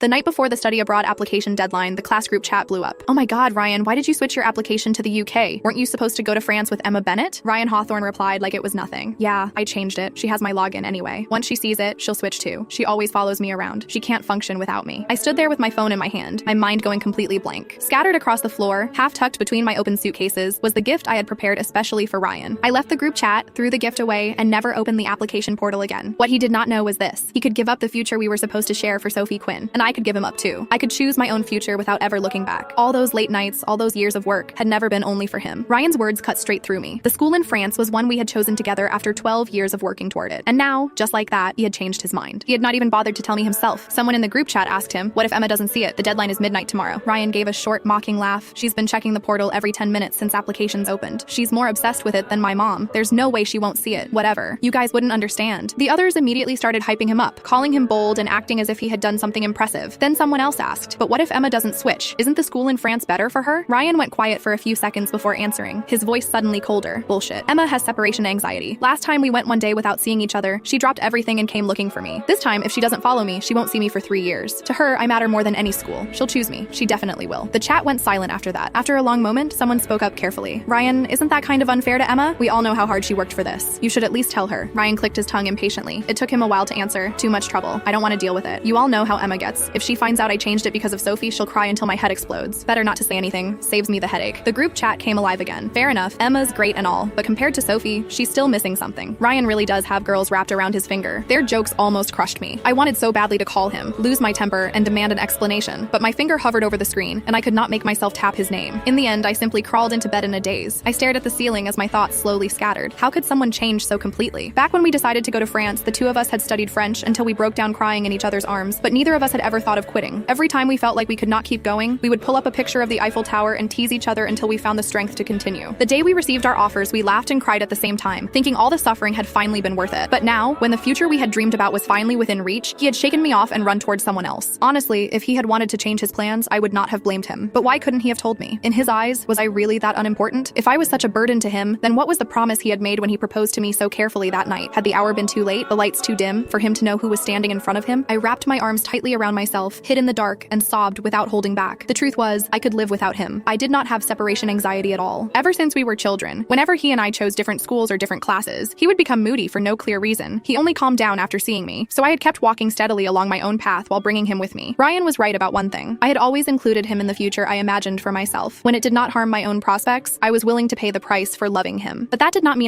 The night before the study abroad application deadline, the class group chat blew up. "Oh my god, Ryan, why did you switch your application to the UK? Weren't you supposed to go to France with Emma Bennett?" Ryan Hawthorne replied like it was nothing. "Yeah, I changed it. She has my login anyway. Once she sees it, she'll switch too. She always follows me around. She can't function without me." I stood there with my phone in my hand, my mind going completely blank. Scattered across the floor, half tucked between my open suitcases, was the gift I had prepared especially for Ryan. I left the group chat, threw the gift away, and never opened the application portal again. What he did not know was this: he could give up the future we were supposed to share for Sophie Quinn, and I could give him up too. I could choose my own future without ever looking back. All those late nights, all those years of work had never been only for him. Ryan's words cut straight through me. The school in France was one we had chosen together after 12 years of working toward it. And now, just like that, he had changed his mind. He had not even bothered to tell me himself. Someone in the group chat asked him, "What if Emma doesn't see it? The deadline is midnight tomorrow." Ryan gave a short, mocking laugh. "She's been checking the portal every 10 minutes since applications opened. She's more obsessed with it than my mom. There's no way she won't see it. Whatever. You guys wouldn't understand." The others immediately started hyping him up, calling him bold and acting as if he had done something impressive. Then someone else asked, "But what if Emma doesn't switch? Isn't the school in France better for her?" Ryan went quiet for a few seconds before answering, his voice suddenly colder. "Bullshit. Emma has separation anxiety. Last time we went one day without seeing each other, she dropped everything and came looking for me. This time, if she doesn't follow me, she won't see me for 3 years. To her, I matter more than any school. She'll choose me. She definitely will." The chat went silent after that. After a long moment, someone spoke up carefully. "Ryan, isn't that kind of unfair to Emma? We all know how hard she worked for this. You should at least tell her." Ryan clicked his tongue impatiently. It took him a while to answer. "Too much trouble. I don't want to deal with it. You all know how Emma gets. If she finds out I changed it because of Sophie, she'll cry until my head explodes. Better not to say anything. Saves me the headache." The group chat came alive again. Fair enough, Emma's great and all, but compared to Sophie, she's still missing something. Ryan really does have girls wrapped around his finger. Their jokes almost crushed me. I wanted so badly to call him, lose my temper, and demand an explanation, but my finger hovered over the screen, and I could not make myself tap his name. In the end, I simply crawled into bed in a daze. I stared at the ceiling as my thoughts slowly scattered. How could someone change so completely? Back when we decided to go to France, the two of us had studied French until we broke down crying in each other's arms, but neither of us had ever thought of quitting. Every time we felt like we could not keep going, we would pull up a picture of the Eiffel Tower and tease each other until we found the strength to continue. The day we received our offers, we laughed and cried at the same time, thinking all the suffering had finally been worth it. But now, when the future we had dreamed about was finally within reach, he had shaken me off and run towards someone else. Honestly, if he had wanted to change his plans, I would not have blamed him. But why couldn't he have told me? In his eyes, was I really that unimportant? If I was such a burden to him, then what was the promise he had made when he proposed to me so carefully that night? Had the hour been too late, the lights too dim, for him to know who was standing in front of him? I wrapped my arms tightly around myself, hid in the dark, and sobbed without holding back. The truth was, I could live without him. I did not have separation anxiety at all. Ever since we were children, whenever he and I chose different schools or different classes, he would become moody for no clear reason. He only calmed down after seeing me, so I had kept walking steadily along my own path while bringing him with me. Ryan was right about one thing. I had always included him in the future I imagined for myself. When it did not harm my own prospects, I was willing to pay the price for loving him. But that did not mean